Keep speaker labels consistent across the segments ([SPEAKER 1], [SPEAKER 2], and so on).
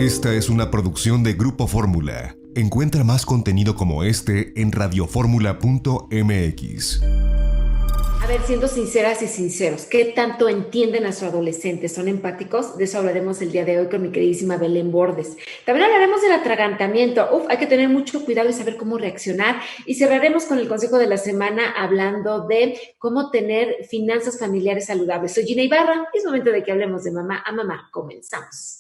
[SPEAKER 1] Esta es una producción de Grupo Fórmula. Encuentra más contenido como este en radioformula.mx.
[SPEAKER 2] A ver, siendo sinceras y sinceros, ¿qué tanto entienden a su adolescente? ¿Son empáticos? De eso hablaremos el día de hoy con mi queridísima Belén Bordes. También hablaremos del atragantamiento. Hay que tener mucho cuidado y saber cómo reaccionar. Y cerraremos con el consejo de la semana hablando de cómo tener finanzas familiares saludables. Soy Gina Ibarra y es momento de que hablemos de mamá a mamá. Comenzamos.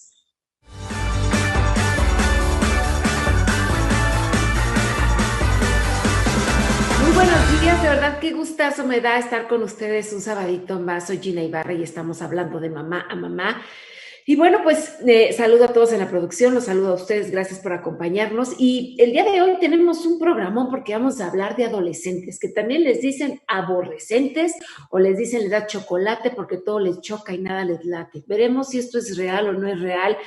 [SPEAKER 2] Muy buenos días, de verdad qué gustazo me da estar con ustedes un sabadito más. Soy Gina Ibarra y estamos hablando de mamá a mamá. Y bueno, pues saludo a todos en la producción, los saludo a ustedes, gracias por acompañarnos. Y el día de hoy tenemos un programón porque vamos a hablar de adolescentes, que también les dicen aborrecentes o les dicen les da chocolate porque todo les choca y nada les late. Veremos si esto es real o no es real.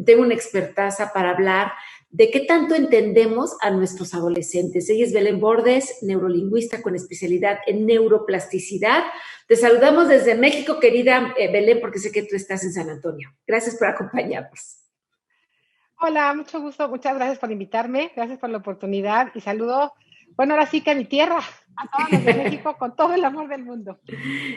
[SPEAKER 2] Tengo una expertaza para hablar de qué tanto entendemos a nuestros adolescentes. Ella es Belén Bordes, neurolingüista con especialidad en neuroplasticidad. Te saludamos desde México, querida Belén, porque sé que tú estás en San Antonio. Gracias por acompañarnos.
[SPEAKER 3] Hola, mucho gusto, muchas gracias por invitarme, gracias por la oportunidad y saludo, bueno, ahora sí que a mi tierra, a todos los de México con todo el amor del mundo.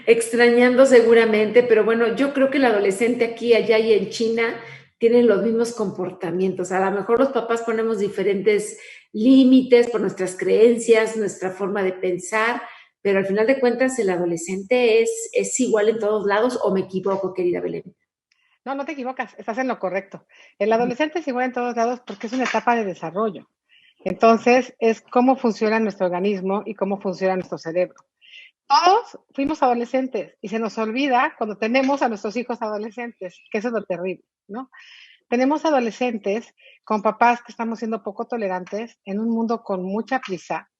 [SPEAKER 2] Extrañando seguramente, pero bueno, yo creo que el adolescente aquí, allá y en China tienen los mismos comportamientos. A lo mejor los papás ponemos diferentes límites por nuestras creencias, nuestra forma de pensar, pero al final de cuentas el adolescente es igual en todos lados, ¿o me equivoco, querida Belén?
[SPEAKER 3] No, no te equivocas, estás en lo correcto. El adolescente es igual en todos lados porque es una etapa de desarrollo. Entonces, es cómo funciona nuestro organismo y cómo funciona nuestro cerebro. Todos fuimos adolescentes y se nos olvida cuando tenemos a nuestros hijos adolescentes, que eso es lo terrible, ¿no? Tenemos adolescentes con papás que estamos siendo poco tolerantes en un mundo con mucha prisa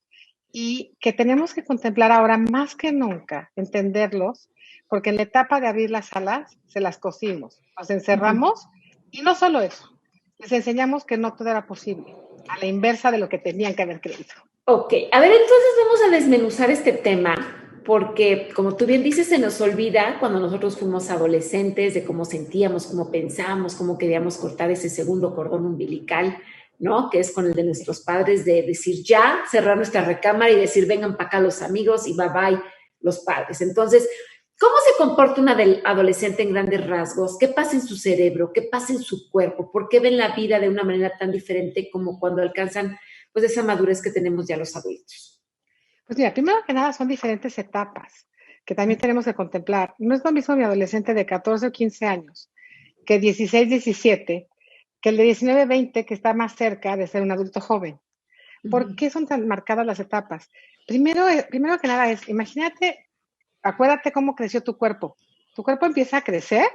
[SPEAKER 3] y que tenemos que contemplar ahora más que nunca, entenderlos, porque en la etapa de abrir las alas se las cosimos, nos encerramos y no solo eso, les enseñamos que no todo era posible, a la inversa de lo que tenían que haber creído.
[SPEAKER 2] Ok, a ver, entonces vamos a desmenuzar este tema, porque como tú bien dices, se nos olvida cuando nosotros fuimos adolescentes de cómo sentíamos, cómo pensábamos, cómo queríamos cortar ese segundo cordón umbilical, ¿no? Que es con el de nuestros padres, de decir ya, cerrar nuestra recámara y decir vengan para acá los amigos y bye bye los padres. Entonces, ¿cómo se comporta un adolescente en grandes rasgos? ¿Qué pasa en su cerebro? ¿Qué pasa en su cuerpo? ¿Por qué ven la vida de una manera tan diferente como cuando alcanzan pues esa madurez que tenemos ya los adultos?
[SPEAKER 3] Pues mira, primero que nada son diferentes etapas que también tenemos que contemplar. No es lo mismo mi adolescente de 14 o 15 años que 16, 17, que el de 19, 20 que está más cerca de ser un adulto joven. ¿Por qué son tan marcadas las etapas? Primero que nada es, imagínate, acuérdate cómo creció tu cuerpo. Tu cuerpo empieza a crecer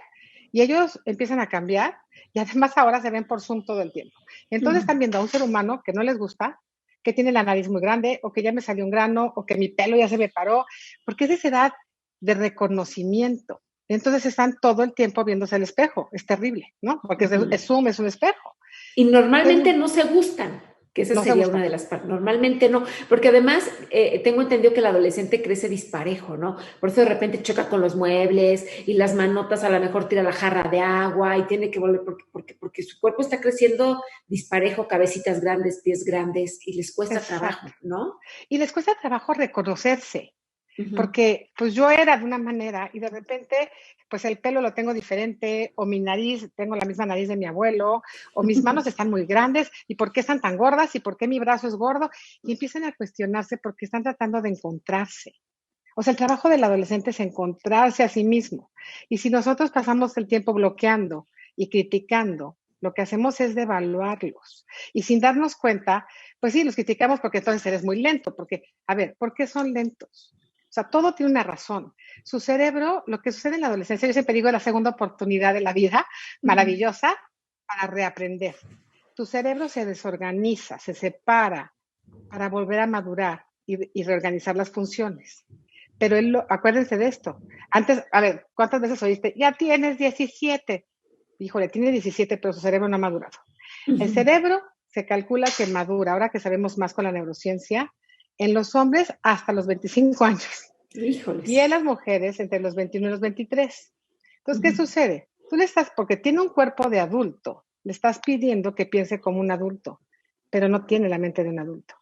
[SPEAKER 3] y ellos empiezan a cambiar y además ahora se ven por Zoom todo el tiempo. Entonces están viendo a un ser humano que no les gusta, que tiene la nariz muy grande o que ya me salió un grano o que mi pelo ya se me paró, porque es esa edad de reconocimiento. Entonces están todo el tiempo viéndose al espejo. Es terrible, ¿no? Porque es Zoom, es un espejo.
[SPEAKER 2] Y normalmente
[SPEAKER 3] Entonces,
[SPEAKER 2] no se gustan, que esa
[SPEAKER 3] no se
[SPEAKER 2] sería
[SPEAKER 3] gusta.
[SPEAKER 2] una de las partes. Normalmente no, porque además tengo entendido que el adolescente crece disparejo, ¿no? Por eso de repente choca con los muebles y las manotas a lo mejor tira la jarra de agua y tiene que volver porque su cuerpo está creciendo disparejo, cabecitas grandes, pies grandes y les cuesta trabajo, ¿no?
[SPEAKER 3] Y les cuesta trabajo reconocerse. Porque pues yo era de una manera y de repente pues el pelo lo tengo diferente o mi nariz, tengo la misma nariz de mi abuelo o mis manos están muy grandes y por qué están tan gordas y por qué mi brazo es gordo y empiezan a cuestionarse porque están tratando de encontrarse. O sea, el trabajo del adolescente es encontrarse a sí mismo y si nosotros pasamos el tiempo bloqueando y criticando, lo que hacemos es devaluarlos y sin darnos cuenta, pues sí, los criticamos porque entonces eres muy lento, porque, a ver, ¿por qué son lentos? O sea, todo tiene una razón. Su cerebro, lo que sucede en la adolescencia, yo siempre digo, es la segunda oportunidad de la vida, maravillosa, para reaprender. Tu cerebro se desorganiza, se separa para volver a madurar y reorganizar las funciones. Pero acuérdense de esto. Antes, a ver, ¿cuántas veces oíste? Ya tienes 17. Híjole, tiene 17, pero su cerebro no ha madurado. El cerebro se calcula que madura, ahora que sabemos más con la neurociencia, en los hombres hasta los 25 años.
[SPEAKER 2] Híjoles.
[SPEAKER 3] Y en las mujeres entre los 21 y los 23. Entonces, ¿qué sucede? Tú le estás, porque tiene un cuerpo de adulto, le estás pidiendo que piense como un adulto, pero no tiene la mente de un adulto.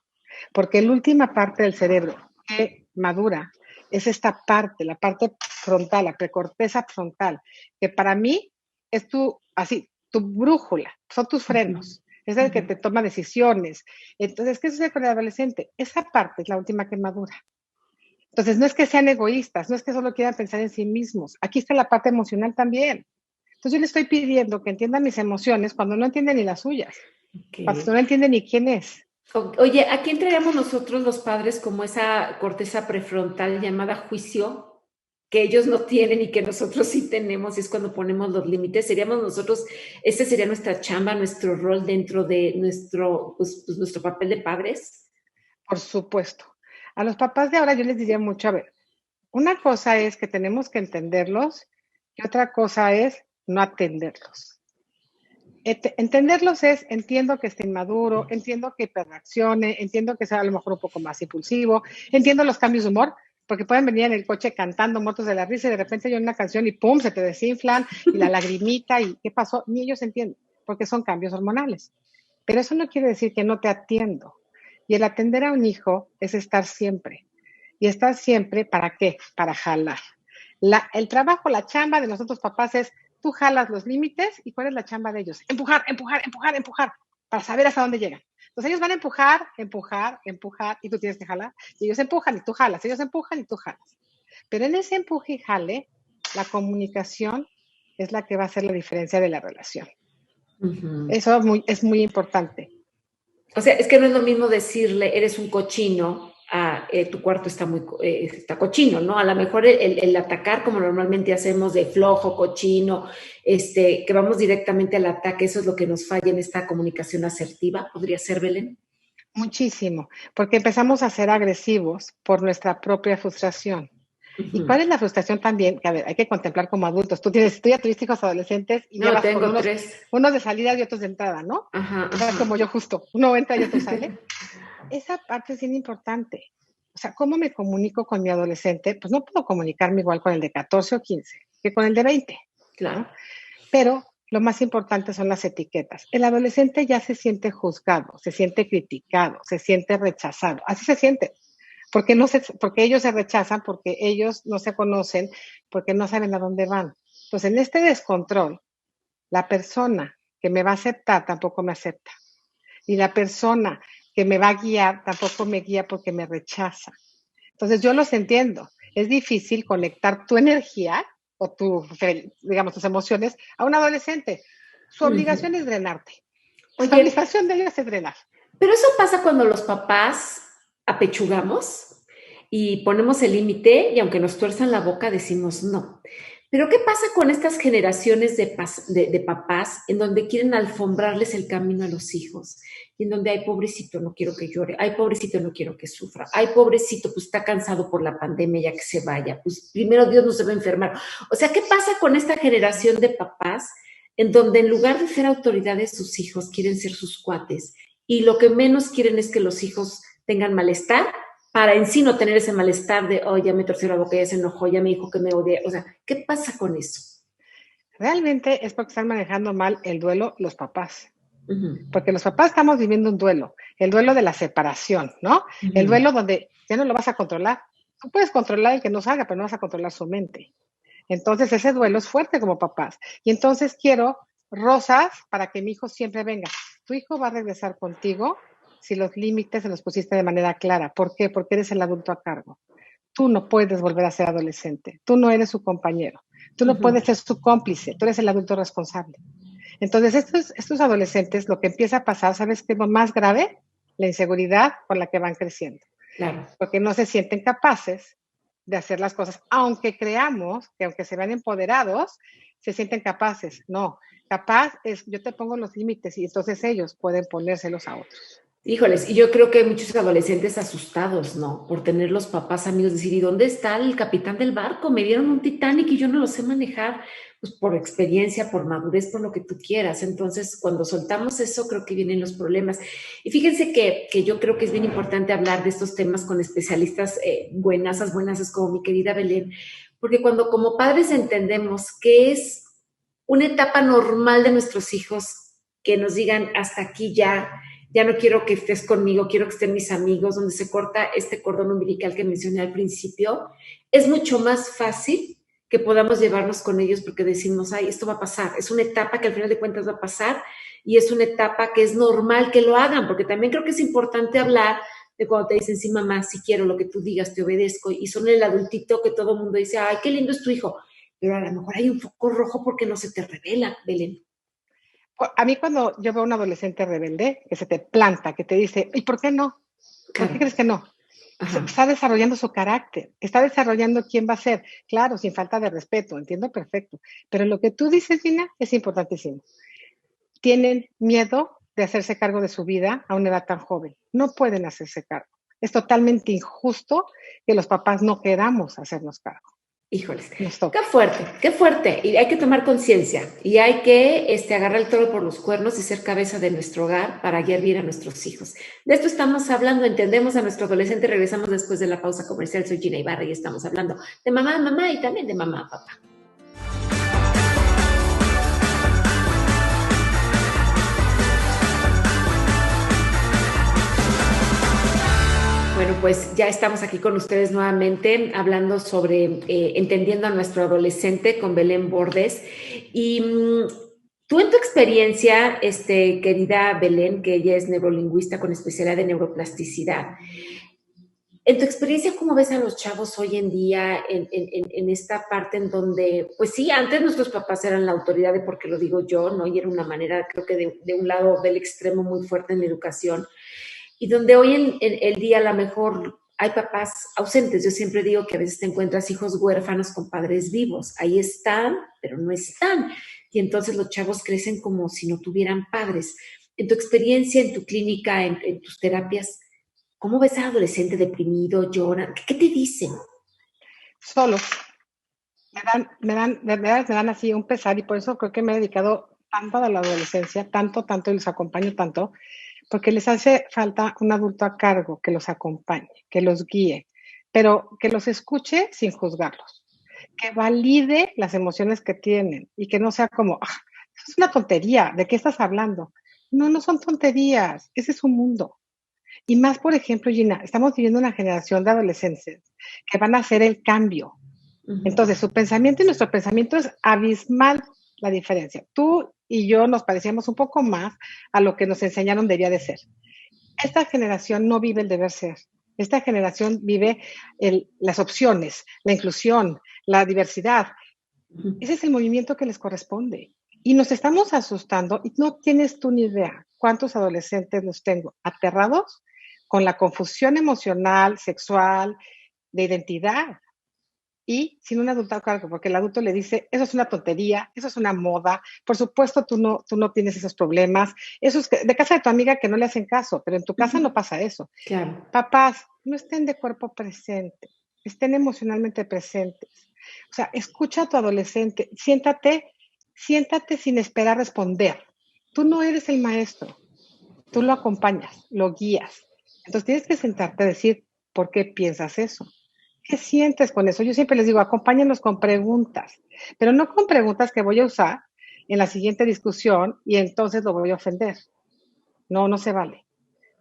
[SPEAKER 3] Porque la última parte del cerebro que madura es esta parte, la parte frontal, la precorteza frontal, que para mí es tu brújula, son tus frenos, es el que te toma decisiones. Entonces, ¿qué sucede con el adolescente? Esa parte es la última que madura. Entonces, no es que sean egoístas, no es que solo quieran pensar en sí mismos. Aquí está la parte emocional también. Entonces, yo le estoy pidiendo que entienda mis emociones cuando no entiende ni las suyas, cuando no entiende ni quién es.
[SPEAKER 2] Oye, aquí entraríamos nosotros los padres como esa corteza prefrontal llamada juicio, que ellos no tienen y que nosotros sí tenemos, y es cuando ponemos los límites. Seríamos nosotros, ese sería nuestra chamba, nuestro rol dentro de nuestro papel de padres.
[SPEAKER 3] Por supuesto. A los papás de ahora yo les diría mucho, a ver, una cosa es que tenemos que entenderlos y otra cosa es no atenderlos. Entenderlos es, entiendo que esté inmaduro, entiendo que hiperreaccione, entiendo que sea a lo mejor un poco más impulsivo, entiendo los cambios de humor, porque pueden venir en el coche cantando muertos de la risa y de repente hay una canción y pum, se te desinflan y la lagrimita y ¿qué pasó? Ni ellos entienden, porque son cambios hormonales. Pero eso no quiere decir que no te atiendo. Y el atender a un hijo es estar siempre. ¿Y estar siempre para qué? Para jalar. El trabajo, la chamba de nosotros papás es, tú jalas los límites y ¿cuál es la chamba de ellos? Empujar, empujar, empujar, empujar, para saber hasta dónde llegan. Entonces ellos van a empujar, empujar, empujar y tú tienes que jalar. Y ellos empujan y tú jalas, ellos empujan y tú jalas. Pero en ese empuje y jale, la comunicación es la que va a hacer la diferencia de la relación. Eso es muy importante.
[SPEAKER 2] O sea, es que no es lo mismo decirle, eres un cochino, tu cuarto está cochino, ¿no? A lo mejor el atacar como normalmente hacemos de flojo, cochino, que vamos directamente al ataque, eso es lo que nos falla en esta comunicación asertiva, ¿podría ser, Belén?
[SPEAKER 3] Muchísimo, porque empezamos a ser agresivos por nuestra propia frustración. ¿Y cuál es la frustración también? Que a ver, hay que contemplar como adultos. Tú ya tuviste hijos adolescentes y
[SPEAKER 2] no,
[SPEAKER 3] llevas
[SPEAKER 2] tengo
[SPEAKER 3] con unos de salida y otros de entrada, ¿no?
[SPEAKER 2] Ajá.
[SPEAKER 3] Como yo justo, uno entra y otro sale. Esa parte es bien importante. O sea, ¿cómo me comunico con mi adolescente? Pues no puedo comunicarme igual con el de 14 o 15 que con el de 20.
[SPEAKER 2] Claro.
[SPEAKER 3] ¿No? Pero lo más importante son las etiquetas. El adolescente ya se siente juzgado, se siente criticado, se siente rechazado. Así se siente. Porque ellos se rechazan, porque ellos no se conocen, porque no saben a dónde van. Entonces, en este descontrol, la persona que me va a aceptar tampoco me acepta. Y la persona que me va a guiar tampoco me guía porque me rechaza. Entonces, yo los entiendo. Es difícil conectar tu energía o tus emociones a un adolescente. Su obligación es drenarte. La obligación de ellos es drenar.
[SPEAKER 2] Pero eso pasa cuando los papás apechugamos y ponemos el límite y aunque nos tuerzan la boca decimos no. Pero ¿qué pasa con estas generaciones de papás en donde quieren alfombrarles el camino a los hijos? Y en donde, ay, pobrecito, no quiero que llore, ay, pobrecito, no quiero que sufra, ay, pobrecito, pues está cansado por la pandemia, ya que se vaya, pues primero Dios no se va a enfermar. O sea, ¿qué pasa con esta generación de papás en donde en lugar de ser autoridades sus hijos quieren ser sus cuates? Y lo que menos quieren es que los hijos tengan malestar para en sí no tener ese malestar de, oh, ya me torció la boca, ya se enojó, ya me dijo que me odia. O sea, ¿qué pasa con eso?
[SPEAKER 3] Realmente es porque están manejando mal el duelo los papás. Porque los papás estamos viviendo un duelo, el duelo de la separación, ¿no? El duelo donde ya no lo vas a controlar. Tú puedes controlar el que no salga, pero no vas a controlar su mente. Entonces ese duelo es fuerte como papás. Y entonces quiero rosas para que mi hijo siempre venga. Tu hijo va a regresar contigo si los límites se los pusiste de manera clara. ¿Por qué? Porque eres el adulto a cargo. Tú no puedes volver a ser adolescente. Tú no eres su compañero. Tú no puedes ser su cómplice. Tú eres el adulto responsable. Entonces, estos adolescentes, lo que empieza a pasar, ¿sabes qué es lo más grave? La inseguridad con la que van creciendo.
[SPEAKER 2] Claro.
[SPEAKER 3] Porque no se sienten capaces de hacer las cosas, aunque creamos que aunque se vean empoderados, se sienten capaces. No, capaz es, yo te pongo los límites y entonces ellos pueden ponérselos a otros.
[SPEAKER 2] Híjoles, y yo creo que hay muchos adolescentes asustados, ¿no? Por tener los papás amigos, decir, ¿y dónde está el capitán del barco? Me dieron un Titanic y yo no lo sé manejar, pues por experiencia, por madurez, por lo que tú quieras. Entonces, cuando soltamos eso, creo que vienen los problemas. Y fíjense que yo creo que es bien importante hablar de estos temas con especialistas buenasas como mi querida Belén, porque cuando como padres entendemos que es una etapa normal de nuestros hijos que nos digan hasta aquí ya no quiero que estés conmigo, quiero que estén mis amigos, donde se corta este cordón umbilical que mencioné al principio, es mucho más fácil que podamos llevarnos con ellos porque decimos, ay, esto va a pasar, es una etapa que al final de cuentas va a pasar y es una etapa que es normal que lo hagan, porque también creo que es importante hablar de cuando te dicen, sí, mamá, si quiero lo que tú digas, te obedezco, y son el adultito que todo el mundo dice, ay, qué lindo es tu hijo, pero a lo mejor hay un foco rojo porque no se te revela, Belén.
[SPEAKER 3] A mí cuando yo veo a un adolescente rebelde que se te planta, que te dice, ¿y por qué no? ¿Por qué crees que no? Está desarrollando su carácter, está desarrollando quién va a ser. Claro, sin falta de respeto, entiendo perfecto. Pero lo que tú dices, Gina, es importantísimo. Tienen miedo de hacerse cargo de su vida a una edad tan joven. No pueden hacerse cargo. Es totalmente injusto que los papás no queramos hacernos cargo.
[SPEAKER 2] Híjoles, qué fuerte. Y hay que tomar conciencia y hay que agarrar el toro por los cuernos y ser cabeza de nuestro hogar para guiar bien a nuestros hijos. De esto estamos hablando, entendemos a nuestro adolescente. Regresamos después de la pausa comercial. Soy Gina Ibarra y estamos hablando de mamá a mamá y también de mamá a papá. Bueno, pues ya estamos aquí con ustedes nuevamente hablando sobre entendiendo a nuestro adolescente con Belén Bordes. Y tú en tu experiencia, querida Belén, que ella es neurolingüista con especialidad en neuroplasticidad, en tu experiencia, ¿cómo ves a los chavos hoy en día en esta parte en donde, pues sí, antes nuestros papás eran la autoridad de por qué lo digo yo, ¿no? Y era una manera, creo que de un lado del extremo muy fuerte en la educación. Y donde hoy en el día a lo mejor hay papás ausentes. Yo siempre digo que a veces te encuentras hijos huérfanos con padres vivos. Ahí están, pero no están. Y entonces los chavos crecen como si no tuvieran padres. En tu experiencia, en tu clínica, en tus terapias, ¿cómo ves al adolescente deprimido, llora? ¿Qué te dicen?
[SPEAKER 3] Solos. Me dan así un pesar y por eso creo que me he dedicado tanto a la adolescencia, tanto y los acompaño tanto, porque les hace falta un adulto a cargo que los acompañe, que los guíe, pero que los escuche sin juzgarlos, que valide las emociones que tienen y que no sea como, eso es una tontería, ¿de qué estás hablando? No, no son tonterías, ese es un mundo. Y más, por ejemplo, Gina, estamos viviendo una generación de adolescentes que van a hacer el cambio. Entonces, su pensamiento y nuestro pensamiento es abismal la diferencia. Tú y yo nos parecíamos un poco más a lo que nos enseñaron debía de ser. Esta generación no vive el deber ser. Esta generación vive las opciones, la inclusión, la diversidad. Ese es el movimiento que les corresponde. Y nos estamos asustando y no tienes tú ni idea cuántos adolescentes los tengo aterrados con la confusión emocional, sexual, de identidad. Y sin un adulto a cargo, porque el adulto le dice, eso es una tontería, eso es una moda, por supuesto tú no tienes esos problemas, eso es de casa de tu amiga que no le hacen caso, pero en tu casa no pasa eso.
[SPEAKER 2] Claro.
[SPEAKER 3] Papás, no estén de cuerpo presente, estén emocionalmente presentes. O sea, escucha a tu adolescente, siéntate sin esperar responder. Tú no eres el maestro, tú lo acompañas, lo guías. Entonces tienes que sentarte a decir, ¿por qué piensas eso? ¿Qué sientes con eso? Yo siempre les digo, acompáñenos con preguntas, pero no con preguntas que voy a usar en la siguiente discusión y entonces lo voy a ofender. No, no se vale.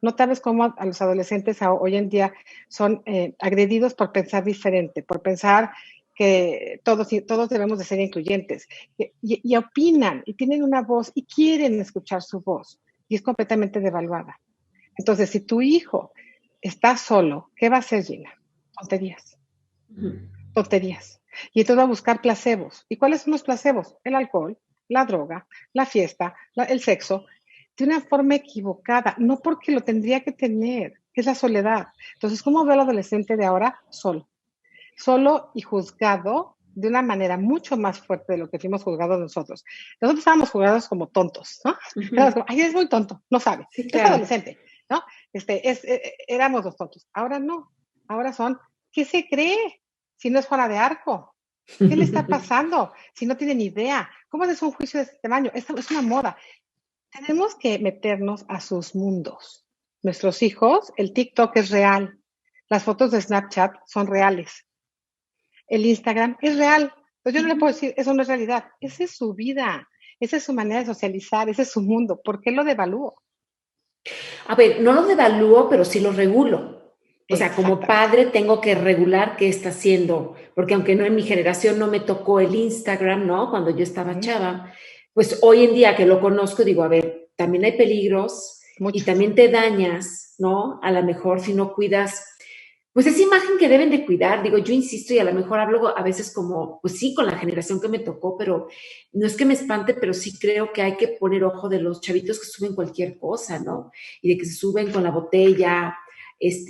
[SPEAKER 3] No sabes cómo a los adolescentes hoy en día son agredidos por pensar diferente, por pensar que todos debemos de ser incluyentes. Y opinan y tienen una voz y quieren escuchar su voz y es completamente devaluada. Entonces, si tu hijo está solo, ¿qué va a hacer, Gina? Tonterías. Y entonces va a buscar placebos. ¿Y cuáles son los placebos? El alcohol, la droga, la fiesta, el sexo, de una forma equivocada, no porque lo tendría que tener, es la soledad. Entonces, ¿cómo ve al adolescente de ahora? Solo y juzgado de una manera mucho más fuerte de lo que fuimos juzgados nosotros. Nosotros estábamos juzgados como tontos, ¿no? Como, ay, es muy tonto, no sabe, sí, claro. Es adolescente, ¿no? Éramos los tontos. Ahora no, ahora son, ¿qué se cree? Si no es Juana de Arco, ¿qué le está pasando? Si no tiene ni idea, ¿cómo haces un juicio de este tamaño? Esto es una moda. Tenemos que meternos a sus mundos. Nuestros hijos, el TikTok es real, las fotos de Snapchat son reales, el Instagram es real. Entonces yo no le puedo decir, eso no es realidad, esa es su vida. esa es su manera de socializar, ese es su mundo. ¿Por qué lo devalúo?
[SPEAKER 2] A ver, no lo devalúo, pero sí lo regulo. O sea, como padre tengo que regular qué está haciendo, porque aunque no en mi generación no me tocó el Instagram, ¿no? Cuando yo estaba chava, pues hoy en día que lo conozco digo, a ver, también hay peligros y también te dañas, ¿no? A lo mejor si no cuidas, pues esa imagen que deben de cuidar, digo, yo insisto y a lo mejor hablo a veces como, pues sí, con la generación que me tocó, pero no es que me espante, pero sí creo que hay que poner ojo de los chavitos que suben cualquier cosa, ¿no? Y de que se suben con la botella,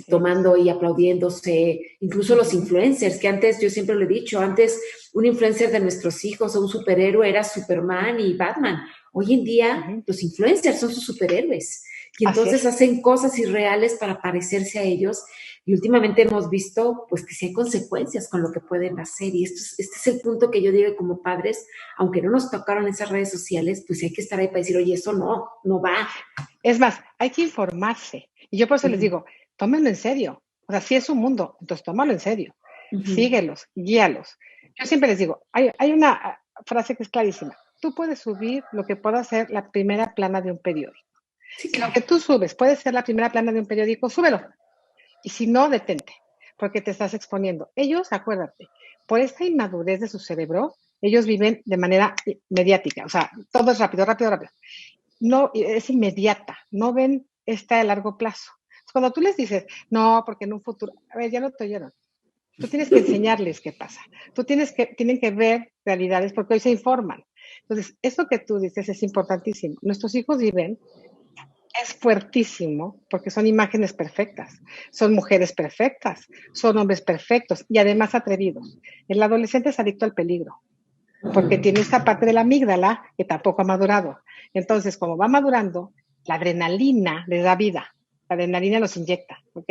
[SPEAKER 2] tomando y aplaudiéndose, incluso los influencers, que antes, yo siempre lo he dicho, antes un influencer de nuestros hijos o un superhéroe era Superman y Batman. Hoy en día los influencers son sus superhéroes y entonces hacen cosas irreales para parecerse a ellos y últimamente hemos visto pues que sí hay consecuencias con lo que pueden hacer y este es el punto que yo digo como padres, aunque no nos tocaron esas redes sociales, pues hay que estar ahí para decir, oye, eso no va.
[SPEAKER 3] Es más, hay que informarse y yo por eso les digo, tómenlo en serio. O sea, sí es un mundo, entonces tómalo en serio. Síguelos, guíalos. Yo siempre les digo, hay una frase que es clarísima. Tú puedes subir lo que pueda ser la primera plana de un periódico. Sí, claro. Si lo que tú subes puede ser la primera plana de un periódico, súbelo. Y si no, detente, porque te estás exponiendo. Ellos, acuérdate, por esta inmadurez de su cerebro, ellos viven de manera mediática. O sea, todo es rápido, rápido, rápido. No, es inmediata. No ven esta de largo plazo. Cuando tú les dices, no, porque en un futuro, a ver, ya no te oyeron. Tú tienes que enseñarles qué pasa. Tienen que ver realidades porque hoy se informan. Entonces, eso que tú dices es importantísimo. Nuestros hijos viven, es fuertísimo porque son imágenes perfectas, son mujeres perfectas, son hombres perfectos y además atrevidos. El adolescente es adicto al peligro porque tiene esta parte de la amígdala que tampoco ha madurado. Entonces, como va madurando, la adrenalina les da vida. La adrenalina los inyecta, ¿ok?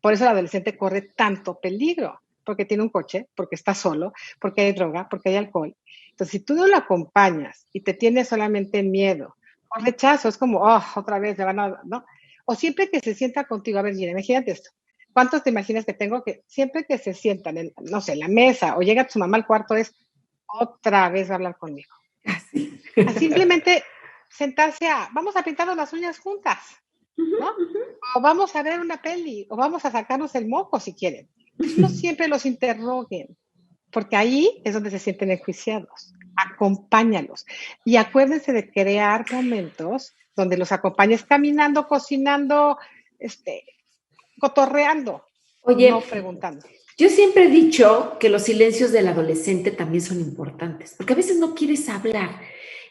[SPEAKER 3] Por eso el adolescente corre tanto peligro, porque tiene un coche, porque está solo, porque hay droga, porque hay alcohol. Entonces, si tú no lo acompañas y te tienes solamente miedo o rechazo, es como, otra vez le van a, ¿no? O siempre que se sienta contigo, a ver, Gina, imagínate esto. ¿Cuántos te imaginas que tengo que siempre que se sientan, en, no sé, en la mesa o llega su mamá al cuarto es, otra vez va a hablar conmigo? A simplemente sentarse vamos a pintarnos las uñas juntas, ¿no? O vamos a ver una peli, o vamos a sacarnos el moco si quieren. No siempre los interroguen, porque ahí es donde se sienten enjuiciados. Acompáñalos. Y acuérdense de crear momentos donde los acompañes caminando, cocinando, cotorreando,
[SPEAKER 2] oye,
[SPEAKER 3] no preguntando.
[SPEAKER 2] Yo siempre he dicho que los silencios del adolescente también son importantes, porque a veces no quieres hablar.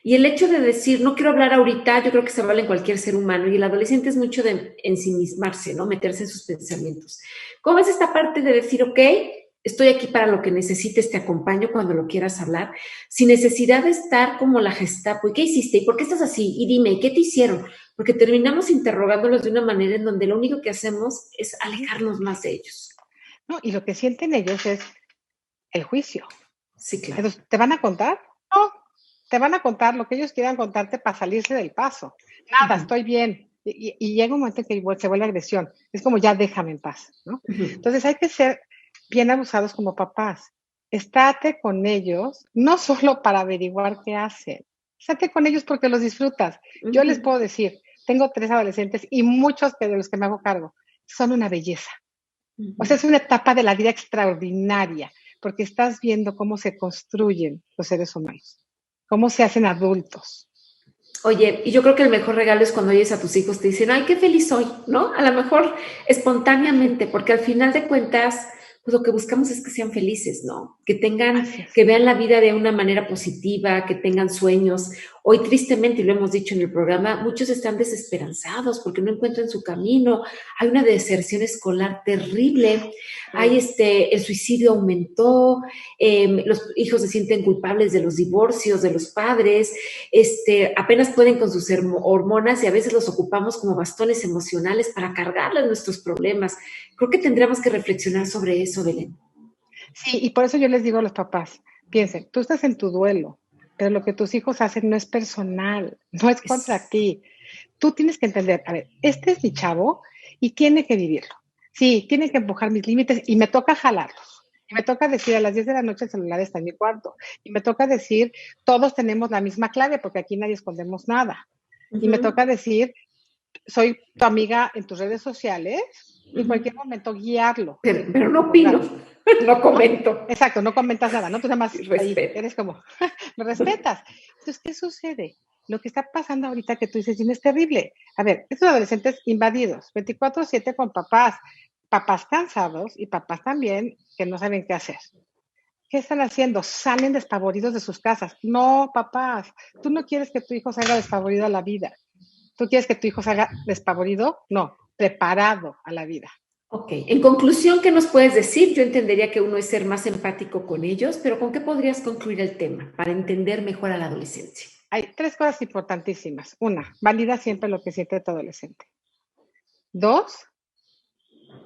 [SPEAKER 2] Y el hecho de decir, no quiero hablar ahorita, yo creo que se vale en cualquier ser humano. Y el adolescente es mucho de ensimismarse, ¿no? Meterse en sus pensamientos. ¿Cómo es esta parte de decir, ok, estoy aquí para lo que necesites, te acompaño cuando lo quieras hablar, sin necesidad de estar como la Gestapo? ¿Y qué hiciste? ¿Y por qué estás así? Y dime, ¿y qué te hicieron? Porque terminamos interrogándolos de una manera en donde lo único que hacemos es alejarnos más de ellos.
[SPEAKER 3] No, y lo que sienten ellos es el juicio.
[SPEAKER 2] Sí, claro.
[SPEAKER 3] Entonces, ¿te van a contar? No, te van a contar lo que ellos quieran contarte para salirse del paso. Nada, estoy bien. Y llega un momento en que se vuelve agresión. Es como, ya déjame en paz, ¿no? Entonces, hay que ser bien abusados como papás. Estate con ellos, no solo para averiguar qué hacen. Estate con ellos porque los disfrutas. Yo les puedo decir, tengo 3 adolescentes y muchos de los que me hago cargo son una belleza. O sea, es una etapa de la vida extraordinaria, porque estás viendo cómo se construyen los seres humanos, cómo se hacen adultos.
[SPEAKER 2] Oye, y yo creo que el mejor regalo es cuando oyes a tus hijos te dicen, ay, qué feliz soy, ¿no? A lo mejor espontáneamente, porque al final de cuentas, pues lo que buscamos es que sean felices, ¿no? Que tengan, que vean la vida de una manera positiva, que tengan sueños. Hoy, tristemente, y lo hemos dicho en el programa, muchos están desesperanzados porque no encuentran su camino. Hay una deserción escolar terrible. Hay el suicidio aumentó. Los hijos se sienten culpables de los divorcios de los padres. Apenas pueden con sus hormonas y a veces los ocupamos como bastones emocionales para cargarles nuestros problemas. Creo que tendríamos que reflexionar sobre eso, Belén.
[SPEAKER 3] Sí, y por eso yo les digo a los papás, piensen, tú estás en tu duelo, pero lo que tus hijos hacen no es personal, no es contra ti. Tú tienes que entender, a ver, este es mi chavo y tiene que vivirlo. Sí, tiene que empujar mis límites y me toca jalarlos. Y me toca decir, a las 10 de la noche el celular está en mi cuarto. Y me toca decir, todos tenemos la misma clave, porque aquí nadie escondemos nada. Y me toca decir, soy tu amiga en tus redes sociales, y en cualquier momento guiarlo.
[SPEAKER 2] Pero no opino, no comento.
[SPEAKER 3] Exacto, no comentas nada, ¿no? Tú nada más ahí eres como, lo respetas. Entonces, ¿qué sucede? Lo que está pasando ahorita que tú dices, Gina, es terrible. A ver, estos adolescentes invadidos, 24/7 con papás cansados y papás también que no saben qué hacer. ¿Qué están haciendo? Salen despavoridos de sus casas. No, papás, tú no quieres que tu hijo salga despavorido a la vida. ¿Tú quieres que tu hijo salga despavorido? No, preparado a la vida.
[SPEAKER 2] Ok, en conclusión, ¿qué nos puedes decir? Yo entendería que uno es ser más empático con ellos, pero ¿con qué podrías concluir el tema para entender mejor a la adolescencia?
[SPEAKER 3] Hay 3 cosas importantísimas. 1, valida siempre lo que siente tu adolescente. 2,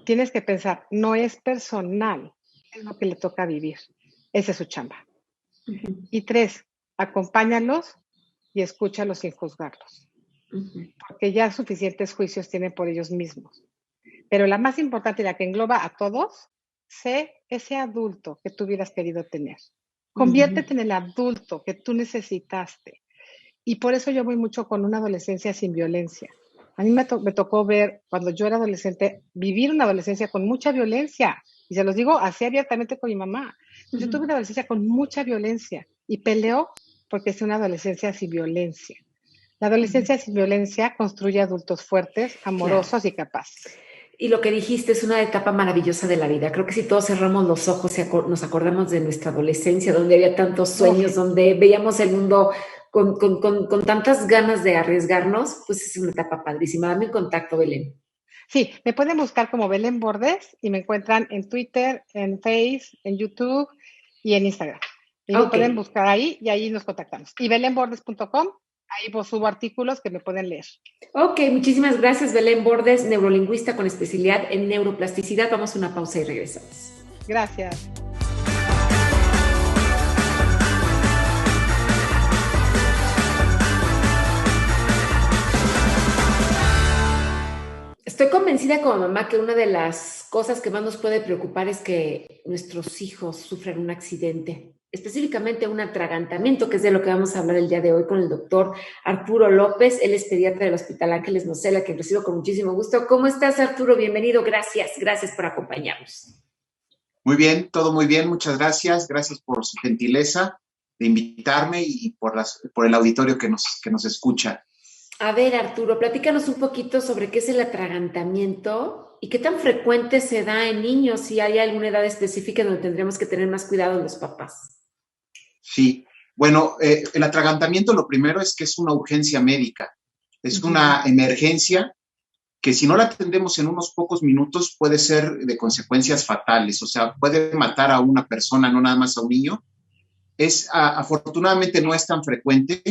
[SPEAKER 3] tienes que pensar, no es personal, es lo que le toca vivir. Esa es su chamba. Y 3, acompáñalos y escúchalos sin juzgarlos. Porque ya suficientes juicios tienen por ellos mismos. Pero la más importante y la que engloba a todos, sé ese adulto que tú hubieras querido tener. Conviértete en el adulto que tú necesitaste. Y por eso yo voy mucho con una adolescencia sin violencia. A mí me tocó ver, cuando yo era adolescente, vivir una adolescencia con mucha violencia. Y se los digo así abiertamente con mi mamá. Yo tuve una adolescencia con mucha violencia y peleo porque es una adolescencia sin violencia. La adolescencia sin violencia construye adultos fuertes, amorosos y capaces.
[SPEAKER 2] Y lo que dijiste es una etapa maravillosa de la vida. Creo que si todos cerramos los ojos y nos acordamos de nuestra adolescencia, donde había tantos sueños, donde veíamos el mundo con tantas ganas de arriesgarnos, pues es una etapa padrísima. Dame un contacto, Belén.
[SPEAKER 3] Sí, me pueden buscar como Belén Bordes y me encuentran en Twitter, en Face, en YouTube y en Instagram. Y me pueden buscar ahí y ahí nos contactamos. Y belenbordes.com, ahí pues subo artículos que me pueden leer.
[SPEAKER 2] Ok, muchísimas gracias, Belén Bordes, neurolingüista con especialidad en neuroplasticidad. Vamos a una pausa y regresamos.
[SPEAKER 3] Gracias.
[SPEAKER 2] Estoy convencida como mamá que una de las cosas que más nos puede preocupar es que nuestros hijos sufran un accidente, específicamente un atragantamiento, que es de lo que vamos a hablar el día de hoy con el doctor Arturo López. Él es pediatra del Hospital Ángeles Nocella, a quien recibo con muchísimo gusto. ¿Cómo estás, Arturo? Bienvenido. Gracias por acompañarnos.
[SPEAKER 4] Muy bien, todo muy bien. Muchas gracias. Gracias por su gentileza de invitarme y por el auditorio que nos escucha.
[SPEAKER 2] A ver, Arturo, platícanos un poquito sobre qué es el atragantamiento y qué tan frecuente se da en niños, si hay alguna edad específica donde tendremos que tener más cuidado los papás.
[SPEAKER 4] Sí, bueno, el atragantamiento lo primero es que es una urgencia médica, es una emergencia que si no la atendemos en unos pocos minutos puede ser de consecuencias fatales, o sea, puede matar a una persona, no nada más a un niño. Afortunadamente no es tan frecuente.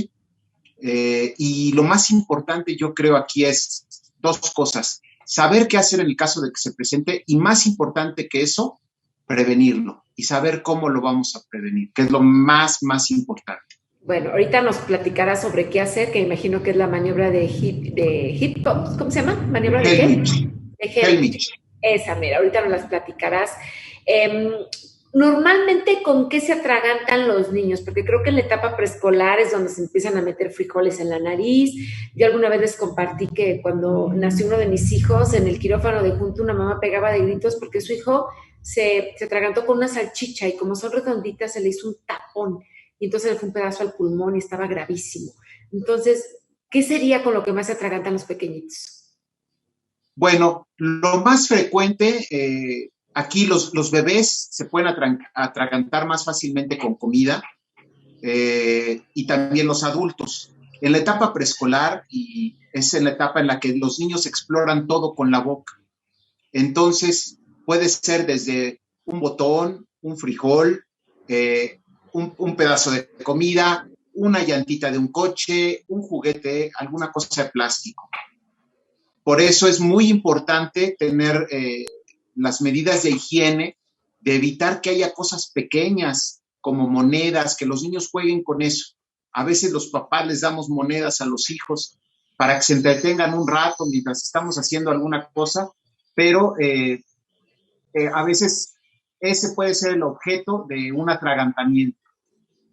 [SPEAKER 4] Y lo más importante yo creo aquí es 2 cosas, saber qué hacer en el caso de que se presente y más importante que eso, prevenirlo y saber cómo lo vamos a prevenir, que es lo más importante.
[SPEAKER 2] Bueno, ahorita nos platicará sobre qué hacer, que imagino que es la maniobra de hip hop, ¿cómo se llama? ¿Maniobra de
[SPEAKER 4] Helmich.
[SPEAKER 2] qué? De Helmich. Esa, mira, ahorita nos las platicarás. Normalmente, ¿con qué se atragantan los niños? Porque creo que en la etapa preescolar es donde se empiezan a meter frijoles en la nariz. Yo alguna vez les compartí que cuando nació uno de mis hijos, en el quirófano de junto, una mamá pegaba de gritos porque su hijo se atragantó con una salchicha y como son redonditas, se le hizo un tapón. Y entonces le fue un pedazo al pulmón y estaba gravísimo. Entonces, ¿qué sería con lo que más se atragantan los pequeñitos?
[SPEAKER 4] Bueno, lo más frecuente... Aquí los bebés se pueden atragantar más fácilmente con comida y también los adultos. En la etapa preescolar y es en la etapa en la que los niños exploran todo con la boca. Entonces puede ser desde un botón, un frijol, un pedazo de comida, una llantita de un coche, un juguete, alguna cosa de plástico. Por eso es muy importante tener... las medidas de higiene, de evitar que haya cosas pequeñas como monedas, que los niños jueguen con eso. A veces los papás les damos monedas a los hijos para que se entretengan un rato mientras estamos haciendo alguna cosa, pero a veces ese puede ser el objeto de un atragantamiento.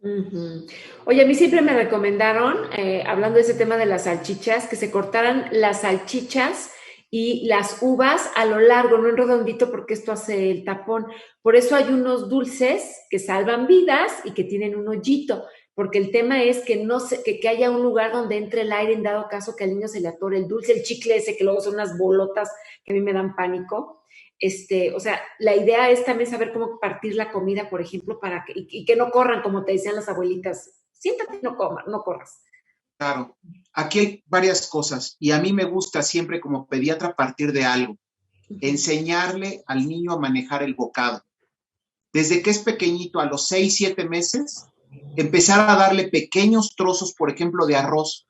[SPEAKER 2] Ujú. Oye, a mí siempre me recomendaron, hablando de ese tema de las salchichas, que se cortaran las salchichas y las uvas a lo largo, no en redondito, porque esto hace el tapón. Por eso hay unos dulces que salvan vidas y que tienen un hoyito, porque el tema es que no se, que haya un lugar donde entre el aire en dado caso que al niño se le atore el dulce, el chicle ese que luego son unas bolotas que a mí me dan pánico. O sea, la idea es también saber cómo partir la comida, por ejemplo, para que, y que no corran, como te decían las abuelitas. Siéntate y no comas, no corras.
[SPEAKER 4] Claro, aquí hay varias cosas y a mí me gusta siempre como pediatra partir de algo, enseñarle al niño a manejar el bocado. Desde que es pequeñito, a los 6, 7 meses, empezar a darle pequeños trozos, por ejemplo, de arroz,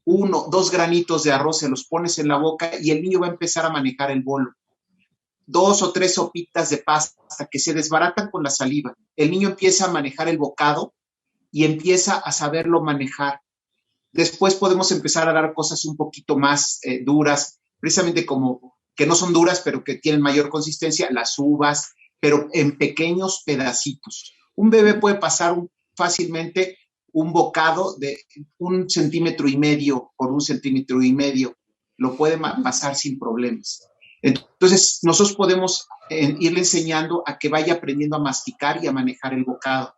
[SPEAKER 4] 1, 2 granitos de arroz, se los pones en la boca y el niño va a empezar a manejar el bolo. 2 o 3 sopitas de pasta que se desbaratan con la saliva. El niño empieza a manejar el bocado y empieza a saberlo manejar. Después podemos empezar a dar cosas un poquito más duras, precisamente como que no son duras, pero que tienen mayor consistencia, las uvas, pero en pequeños pedacitos. Un bebé puede pasar fácilmente un bocado de 1,5 centímetros por 1,5 centímetros. Lo puede pasar sin problemas. Entonces, nosotros podemos irle enseñando a que vaya aprendiendo a masticar y a manejar el bocado.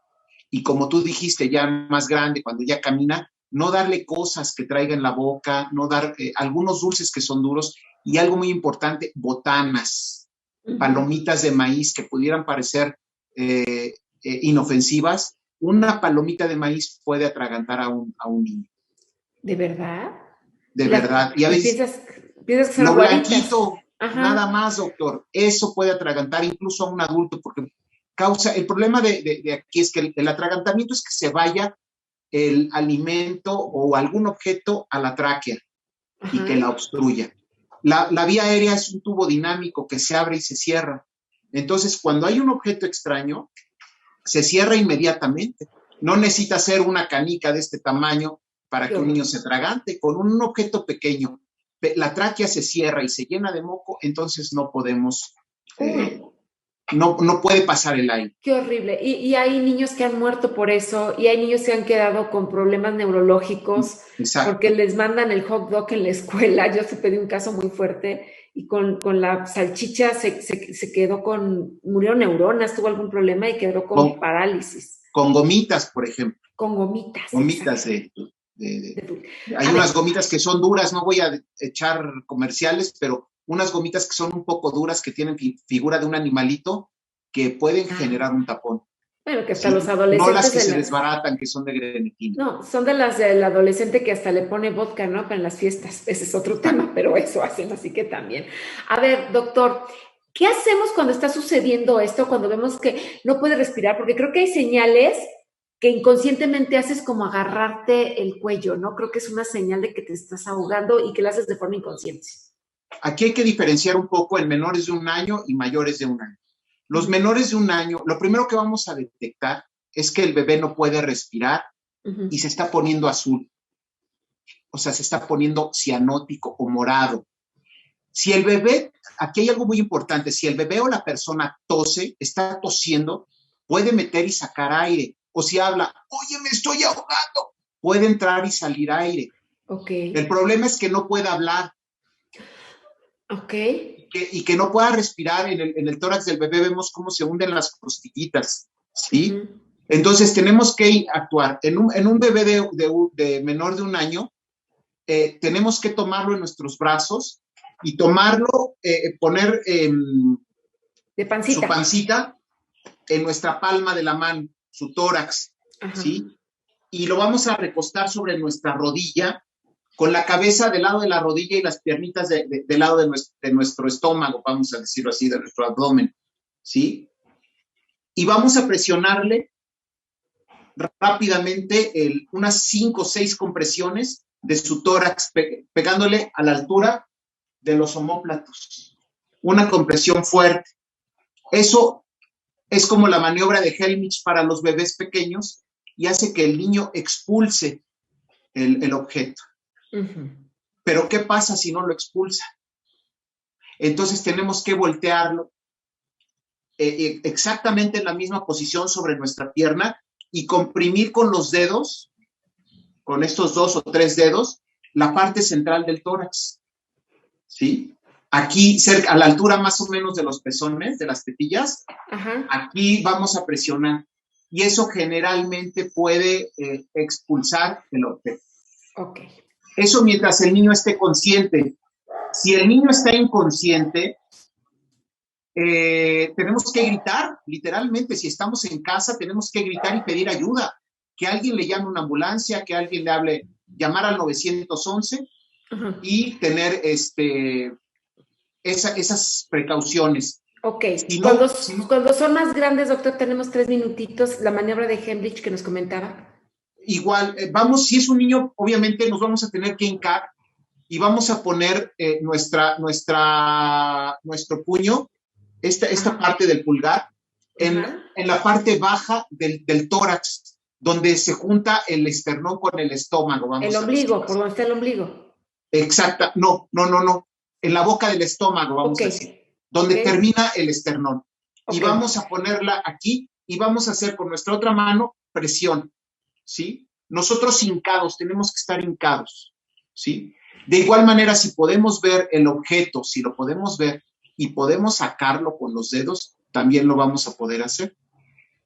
[SPEAKER 4] Y como tú dijiste, ya más grande, cuando ya camina, no darle cosas que traiga en la boca, no dar algunos dulces que son duros y algo muy importante, botanas, palomitas de maíz que pudieran parecer inofensivas. Una palomita de maíz puede atragantar a un niño.
[SPEAKER 2] ¿De verdad?
[SPEAKER 4] De verdad. Y a veces
[SPEAKER 2] piensas que son
[SPEAKER 4] lo
[SPEAKER 2] aguaditas.
[SPEAKER 4] blanquito,
[SPEAKER 2] Ajá.
[SPEAKER 4] Nada más, doctor. Eso puede atragantar incluso a un adulto porque causa, el problema de aquí es que el atragantamiento es que se vaya el alimento o algún objeto a la tráquea y que la obstruya. La vía aérea es un tubo dinámico que se abre y se cierra. Entonces, cuando hay un objeto extraño, se cierra inmediatamente. No necesita ser una canica de este tamaño para que un niño se atragante. Con un objeto pequeño, la tráquea se cierra y se llena de moco, entonces no podemos... No puede pasar el aire.
[SPEAKER 2] Qué horrible. Y hay niños que han muerto por eso, y hay niños que han quedado con problemas neurológicos.
[SPEAKER 4] Exacto.
[SPEAKER 2] Porque les mandan el hot dog en la escuela. Yo se pedí un caso muy fuerte y con la salchicha se quedó murió neuronas, tuvo algún problema y quedó con parálisis.
[SPEAKER 4] Con gomitas, por ejemplo.
[SPEAKER 2] Con gomitas.
[SPEAKER 4] Gomitas hay unas gomitas que son duras, no voy a echar comerciales, pero unas gomitas que son un poco duras, que tienen figura de un animalito, que pueden generar un tapón.
[SPEAKER 2] Bueno, que hasta los adolescentes...
[SPEAKER 4] No las que se desbaratan, que son de grenetina.
[SPEAKER 2] No, son de las del adolescente que hasta le pone vodka, ¿no? Para en las fiestas. Ese es otro tema, pero eso hacen, así que también. A ver, doctor, ¿qué hacemos cuando está sucediendo esto? Cuando vemos que no puede respirar, porque creo que hay señales que inconscientemente haces como agarrarte el cuello, ¿no? Creo que es una señal de que te estás ahogando y que lo haces de forma inconsciente.
[SPEAKER 4] Aquí hay que diferenciar un poco en menores de 1 año y mayores de 1 año. Los menores de 1 año, lo primero que vamos a detectar es que el bebé no puede respirar y se está poniendo azul. O sea, se está poniendo cianótico o morado. Si el bebé, aquí hay algo muy importante, si el bebé o la persona tose, está tosiendo, puede meter y sacar aire. O si habla, oye, me estoy ahogando, puede entrar y salir aire.
[SPEAKER 2] Okay.
[SPEAKER 4] El problema es que no pueda hablar.
[SPEAKER 2] Okay.
[SPEAKER 4] Y que no pueda respirar. En el tórax del bebé vemos cómo se hunden las costillitas, ¿sí? Entonces tenemos que actuar. En un bebé de menor de 1 año, tenemos que tomarlo en nuestros brazos y tomarlo, poner
[SPEAKER 2] de pancita.
[SPEAKER 4] su pancita en nuestra palma de la mano, su tórax, ¿sí? Y lo vamos a recostar sobre nuestra rodilla, con la cabeza del lado de la rodilla y las piernitas del lado de nuestro estómago, vamos a decirlo así, de nuestro abdomen, ¿sí? Y vamos a presionarle rápidamente unas 5 o 6 compresiones de su tórax, pegándole a la altura de los omóplatos. Una compresión fuerte. Eso es como la maniobra de Helmich para los bebés pequeños y hace que el niño expulse el objeto. Pero ¿qué pasa si no lo expulsa? Entonces tenemos que voltearlo exactamente en la misma posición sobre nuestra pierna y comprimir con los dedos, con estos 2 o 3 dedos, la parte central del tórax, ¿sí? Aquí, cerca, a la altura más o menos de los pezones, de las tetillas,
[SPEAKER 2] Ajá.
[SPEAKER 4] aquí vamos a presionar. Y eso generalmente puede expulsar el objeto.
[SPEAKER 2] Ok.
[SPEAKER 4] Eso mientras el niño esté consciente. Si el niño está inconsciente, tenemos que gritar, literalmente. Si estamos en casa, tenemos que gritar y pedir ayuda. Que alguien le llame una ambulancia, que alguien le hable, llamar al 911
[SPEAKER 2] Ajá.
[SPEAKER 4] y tener esas precauciones.
[SPEAKER 2] Ok,
[SPEAKER 4] Si no,
[SPEAKER 2] cuando son más grandes, doctor, tenemos 3 minutitos, la maniobra de Hemlich que nos comentaba.
[SPEAKER 4] igual, vamos, si es un niño, obviamente nos vamos a tener que hincar y vamos a poner nuestro puño, esta parte del pulgar, en la parte baja del tórax, donde se junta el esternón con el estómago. Vamos
[SPEAKER 2] el ombligo, por donde está el ombligo.
[SPEAKER 4] Exacta, no, en la boca del estómago, vamos a decir, donde termina el esternón. Y vamos a ponerla aquí y vamos a hacer con nuestra otra mano presión, ¿sí? Nosotros hincados, tenemos que estar hincados, ¿sí? De igual manera, si podemos ver el objeto, si lo podemos ver y podemos sacarlo con los dedos, también lo vamos a poder hacer.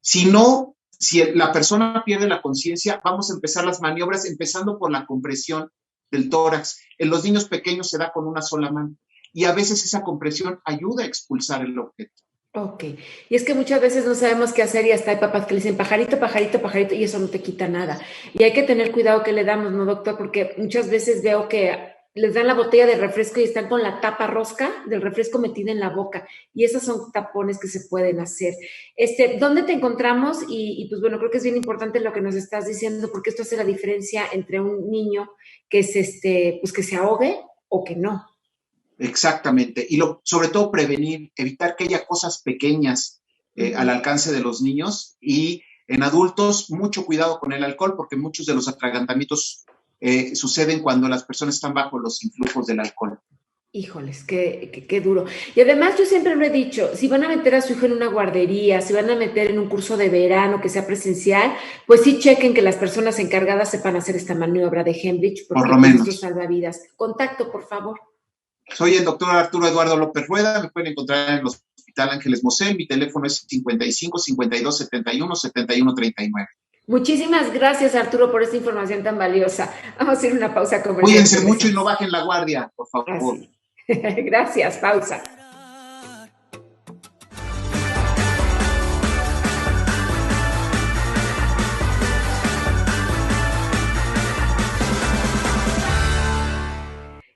[SPEAKER 4] Si no, si la persona pierde la conciencia, vamos a empezar las maniobras empezando por la compresión del tórax. En los niños pequeños se da con una sola mano y a veces esa compresión ayuda a expulsar el objeto.
[SPEAKER 2] Ok, y es que muchas veces no sabemos qué hacer y hasta hay papás que le dicen pajarito, pajarito, pajarito y eso no te quita nada. Y hay que tener cuidado que le damos, ¿no, doctor? Porque muchas veces veo que les dan la botella de refresco y están con la tapa rosca del refresco metida en la boca y esos son tapones que se pueden hacer. ¿Dónde te encontramos? Y pues bueno, creo que es bien importante lo que nos estás diciendo porque esto hace la diferencia entre un niño que es pues que se ahogue o que no.
[SPEAKER 4] Exactamente. Y sobre todo prevenir, evitar que haya cosas pequeñas al alcance de los niños y en adultos mucho cuidado con el alcohol porque muchos de los atragantamientos suceden cuando las personas están bajo los influjos del alcohol.
[SPEAKER 2] Híjoles, qué duro. Y además yo siempre lo he dicho, si van a meter a su hijo en una guardería, si van a meter en un curso de verano que sea presencial, pues sí chequen que las personas encargadas sepan hacer esta maniobra de Hemlich, porque
[SPEAKER 4] por lo menos
[SPEAKER 2] esto salva vidas. Contacto, por favor.
[SPEAKER 4] Soy el doctor Arturo Eduardo López Rueda, me pueden encontrar en el Hospital Ángeles Mosel, mi teléfono es 55 52 71 71 39.
[SPEAKER 2] Muchísimas gracias, Arturo, por esta información tan valiosa. Vamos a hacer una pausa comercial.
[SPEAKER 4] Cuídense mucho y no bajen la guardia, por favor.
[SPEAKER 2] Gracias, pausa.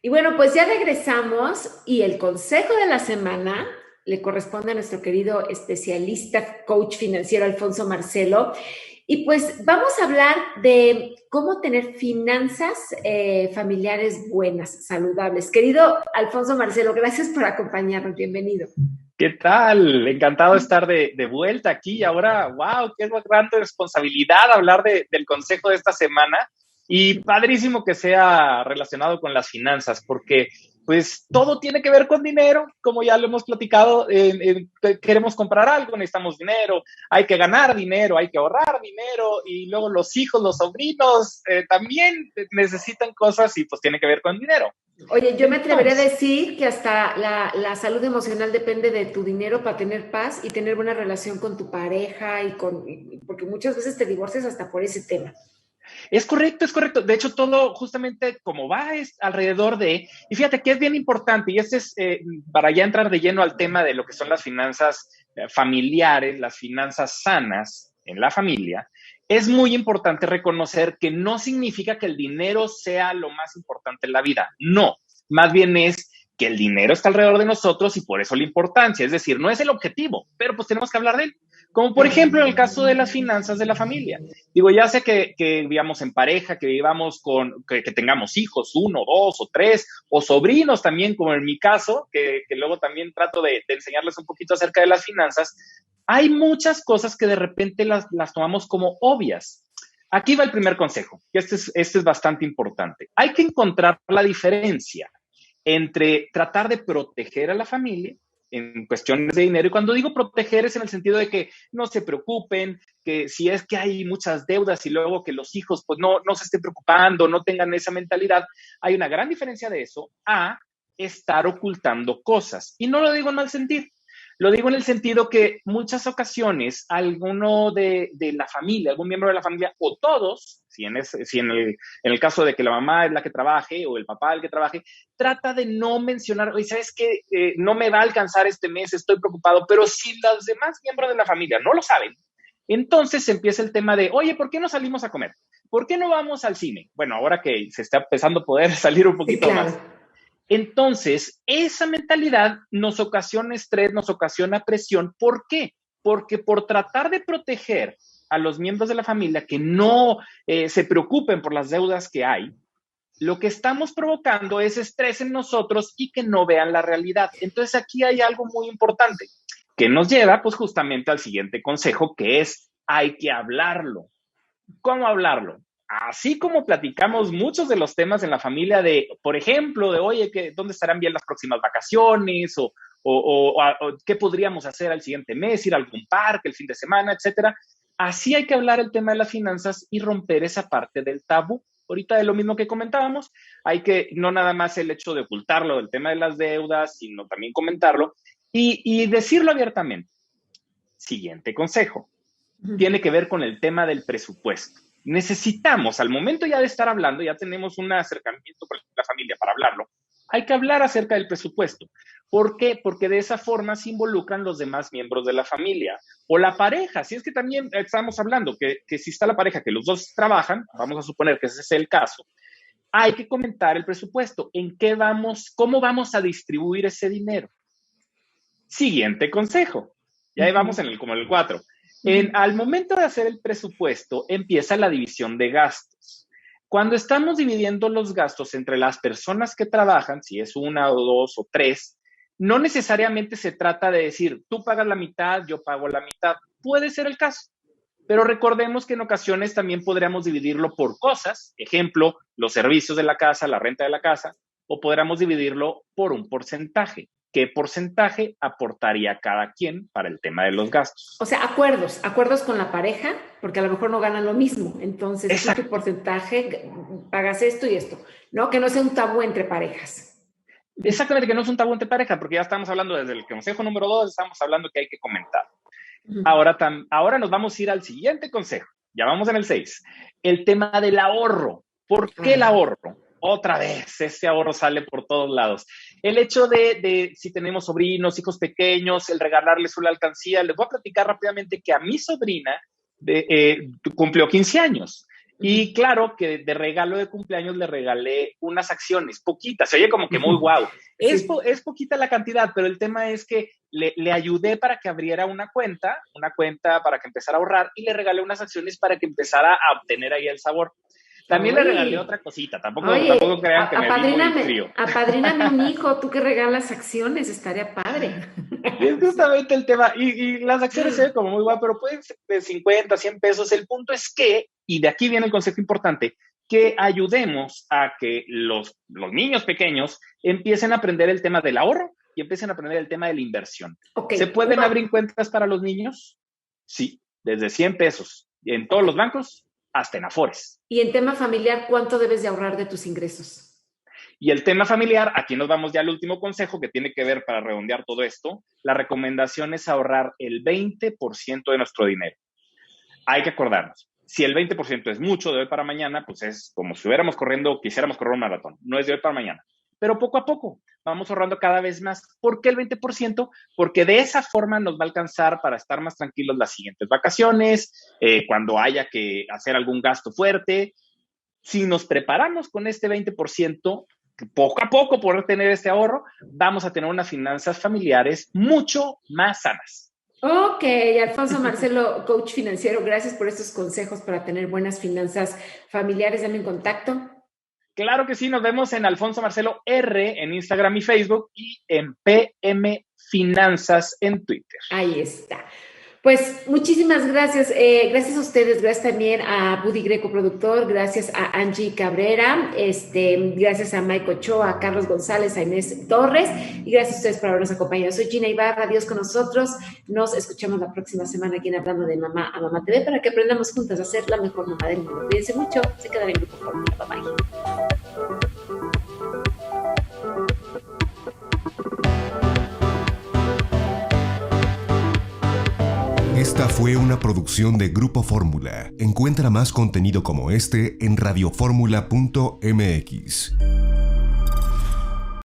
[SPEAKER 2] Y bueno, pues ya regresamos y el consejo de la semana le corresponde a nuestro querido especialista, coach financiero Alfonso Marcelo. Y pues vamos a hablar de cómo tener finanzas familiares buenas, saludables. Querido Alfonso Marcelo, gracias por acompañarnos. Bienvenido.
[SPEAKER 5] ¿Qué tal? Encantado de estar de vuelta aquí. Y ahora, wow, qué gran responsabilidad hablar del consejo de esta semana. Y padrísimo que sea relacionado con las finanzas, porque pues todo tiene que ver con dinero, como ya lo hemos platicado, queremos comprar algo, necesitamos dinero, hay que ganar dinero, hay que ahorrar dinero, y luego los hijos, los sobrinos también necesitan cosas y pues tiene que ver con dinero.
[SPEAKER 2] Oye, yo me atrevería a decir que hasta la salud emocional depende de tu dinero para tener paz y tener buena relación con tu pareja, porque muchas veces te divorcias hasta por ese tema.
[SPEAKER 5] Es correcto, es correcto. De hecho, todo justamente como va es alrededor de, y fíjate que es bien importante, y este es para ya entrar de lleno al tema de lo que son las finanzas familiares, las finanzas sanas en la familia, es muy importante reconocer que no significa que el dinero sea lo más importante en la vida. No, más bien es que el dinero está alrededor de nosotros y por eso la importancia. Es decir, no es el objetivo, pero pues tenemos que hablar de él. Como por ejemplo en el caso de las finanzas de la familia. Digo, ya sea que vivamos en pareja, que vivamos que tengamos hijos, 1, 2 o 3, o sobrinos también, como en mi caso, que luego también trato de enseñarles un poquito acerca de las finanzas. Hay muchas cosas que de repente las tomamos como obvias. Aquí va el primer consejo, que este es bastante importante. Hay que encontrar la diferencia entre tratar de proteger a la familia en cuestiones de dinero. Y cuando digo proteger es en el sentido de que no se preocupen, que si es que hay muchas deudas y luego que los hijos pues no se estén preocupando, no tengan esa mentalidad. Hay una gran diferencia de eso a estar ocultando cosas. Y no lo digo en mal sentido. Lo digo en el sentido que muchas ocasiones alguno de la familia, algún miembro de la familia o todos, si en el caso de que la mamá es la que trabaje o el papá el que trabaje, trata de no mencionar, oye, ¿sabes qué? No me va a alcanzar este mes, estoy preocupado, pero si los demás miembros de la familia no lo saben, entonces empieza el tema de, oye, ¿por qué no salimos a comer? ¿Por qué no vamos al cine? Bueno, ahora que se está empezando a poder salir un poquito más. Entonces, esa mentalidad nos ocasiona estrés, nos ocasiona presión. ¿Por qué? Porque por tratar de proteger a los miembros de la familia que no se preocupen por las deudas que hay, lo que estamos provocando es estrés en nosotros y que no vean la realidad. Entonces, aquí hay algo muy importante que nos lleva, pues, justamente al siguiente consejo, que es, hay que hablarlo. ¿Cómo hablarlo? Así como platicamos muchos de los temas en la familia de, por ejemplo, de, oye, ¿dónde estarán bien las próximas vacaciones? O ¿qué podríamos hacer al siguiente mes? Ir a algún parque el fin de semana, etcétera. Así hay que hablar el tema de las finanzas y romper esa parte del tabú. Ahorita de lo mismo que comentábamos, hay que, no nada más el hecho de ocultarlo, el tema de las deudas, sino también comentarlo y decirlo abiertamente. Siguiente consejo. Tiene que ver con el tema del presupuesto. Necesitamos, al momento ya de estar hablando, ya tenemos un acercamiento con la familia para hablarlo, hay que hablar acerca del presupuesto. ¿Por qué? Porque de esa forma se involucran los demás miembros de la familia o la pareja. Si es que también estamos hablando que si está la pareja, que los dos trabajan, vamos a suponer que ese es el caso, hay que comentar el presupuesto, en qué vamos, cómo vamos a distribuir ese dinero. Siguiente consejo. Ya vamos como el 4. Al momento de hacer el presupuesto, empieza la división de gastos. Cuando estamos dividiendo los gastos entre las personas que trabajan, si es 1 o 2 o 3, no necesariamente se trata de decir, tú pagas la mitad, yo pago la mitad. Puede ser el caso, pero recordemos que en ocasiones también podríamos dividirlo por cosas, ejemplo, los servicios de la casa, la renta de la casa, o podríamos dividirlo por un porcentaje. ¿Qué porcentaje aportaría cada quien para el tema de los gastos?
[SPEAKER 2] O sea, acuerdos con la pareja, porque a lo mejor no ganan lo mismo. Entonces, tu porcentaje, pagas esto y esto, ¿no? Que no sea un tabú entre parejas.
[SPEAKER 5] Exactamente, que no es un tabú entre parejas, porque ya estamos hablando desde el consejo número 2, estamos hablando que hay que comentar. Ahora nos vamos a ir al siguiente consejo. Ya vamos en el 6. El tema del ahorro. ¿Por qué el ahorro? Otra vez, ese ahorro sale por todos lados. El hecho de si tenemos sobrinos, hijos pequeños, el regalarles una alcancía. Les voy a platicar rápidamente que a mi sobrina cumplió 15 años. Y claro que de regalo de cumpleaños le regalé unas acciones, poquitas. Se oye como que muy guau. Es poquita la cantidad, pero el tema es que le ayudé para que abriera una cuenta para que empezara a ahorrar y le regalé unas acciones para que empezara a obtener ahí el sabor. También le regalé otra cosita, tampoco crean que me vi muy frío.
[SPEAKER 2] Apadríname un hijo, tú que regalas acciones, estaría padre.
[SPEAKER 5] Es justamente el tema, y las acciones se ven como muy guay, pero pueden ser de 50, 100 pesos. El punto es que, y de aquí viene el concepto importante, que ayudemos a que los niños pequeños empiecen a aprender el tema del ahorro y empiecen a aprender el tema de la inversión. Okay. ¿Se pueden abrir cuentas para los niños? Sí, desde 100 pesos, en todos los bancos, hasta en Afores.
[SPEAKER 2] Y en tema familiar, ¿cuánto debes de ahorrar de tus ingresos?
[SPEAKER 5] Y el tema familiar, aquí nos vamos ya al último consejo que tiene que ver para redondear todo esto. La recomendación es ahorrar el 20% de nuestro dinero. Hay que acordarnos, si el 20% es mucho de hoy para mañana, pues es como si quisiéramos correr un maratón. No es de hoy para mañana. Pero poco a poco vamos ahorrando cada vez más. ¿Por qué el 20%? Porque de esa forma nos va a alcanzar para estar más tranquilos las siguientes vacaciones, cuando haya que hacer algún gasto fuerte. Si nos preparamos con este 20%, poco a poco poder tener este ahorro, vamos a tener unas finanzas familiares mucho más sanas.
[SPEAKER 2] Ok, Alfonso Marcelo, coach financiero, gracias por estos consejos para tener buenas finanzas familiares. Dame un contacto.
[SPEAKER 5] Claro que sí, nos vemos en Alfonso Marcelo R en Instagram y Facebook y en PM Finanzas en Twitter.
[SPEAKER 2] Ahí está. Pues muchísimas gracias. Gracias a ustedes, gracias también a Buddy Greco, productor, gracias a Angie Cabrera, gracias a Mike Ochoa, a Carlos González, a Inés Torres, y gracias a ustedes por habernos acompañado. Soy Gina Ibarra, Dios con nosotros. Nos escuchamos la próxima semana aquí en Hablando de Mamá a Mamá TV para que aprendamos juntas a ser la mejor mamá del mundo. Cuídense mucho, se quedan en Grupo Fórmula. Bye bye.
[SPEAKER 1] Esta fue una producción de Grupo Fórmula. Encuentra más contenido como este en radioformula.mx.